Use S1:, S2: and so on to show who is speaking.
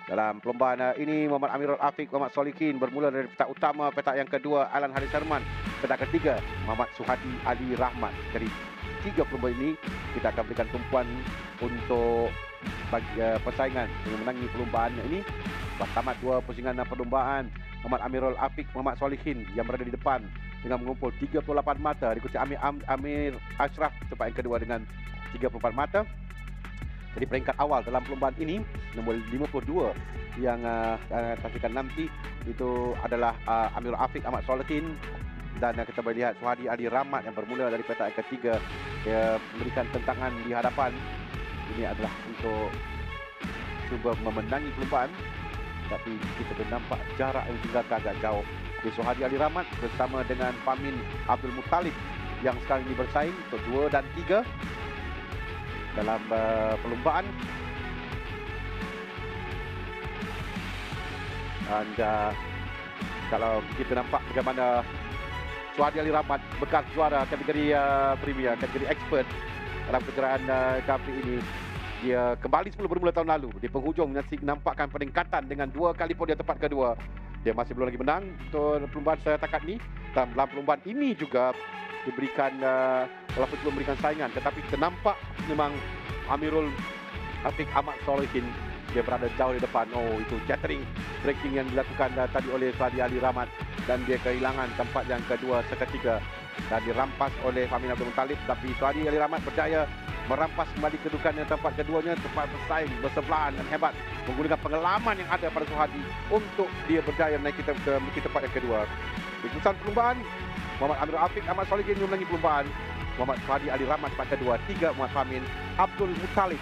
S1: Dalam perlombaan ini, Muhammad Amirul Afiq, Muhammad Solihin bermula dari petak utama, petak yang kedua Alan Haris Sarman, petak ketiga Muhammad Suhadi Ali Rahmat. Jadi 3 perlombaan ini kita akan berikan tumpuan untuk bagi persaingan yang menangi perlombaan ini. Lepas tamat 2 pusingan perlombaan, Muhammad Amirul Afiq, Muhammad Solihin yang berada di depan dengan mengumpul 38 mata, diikuti Amir Ashraf tempat yang kedua dengan 34 mata. Jadi peringkat awal dalam perlombaan ini, nombor 52 yang saksikan nanti itu adalah Amirul Afiq, Ahmad Solihin, dan kita boleh lihat Suhadi Ali Rahmat yang bermula dari petak yang ketiga. Dia memberikan tentangan di hadapan. Ini adalah untuk cuba memenangi perlombaan, tapi kita boleh nampak jarak yang tinggalkan agak jauh. Jadi Suhadi Ali Rahmat bersama dengan Famin Abdul Muttalib yang sekarang ini bersaing untuk 2 dan 3 dalam perlombaan. Dan kalau kita nampak bagaimana Suhadi Ali Rahmat bekas juara kategori Premier, kategori expert dalam kejuaraan Grand ini. Dia kembali semula bermula tahun lalu. Di penghujung nampakkan peningkatan dengan 2 kali podium tempat kedua. Dia masih belum lagi menang untuk perlombaan setakat ini. Dan dalam perlombaan ini juga diberikan walaupun belum memberikan saingan, tetapi nampak memang Amirul Afiq, Ahmad Solihin dia berada jauh di depan. Oh, itu catering breaking yang dilakukan tadi oleh Suhadi Ali Rahmat, dan dia kehilangan tempat yang kedua seketika dan dirampas oleh Famin Abdul Muttalib. Tapi Suhadi Ali Rahmat berjaya merampas kembali kedudukan yang tempat keduanya, tempat bersaing bersebelahan dan hebat, menggunakan pengalaman yang ada pada Suhadi untuk dia berjaya menaiki tempat yang kedua. Di keputusan perlombaan, Muhammad Amirul Afiq, Ahmad Solihin memenangi perlombaan. Muhammad Suhadi Ali Rahmat tempat kedua, 3 Muhammad Famin Abdul Muttalib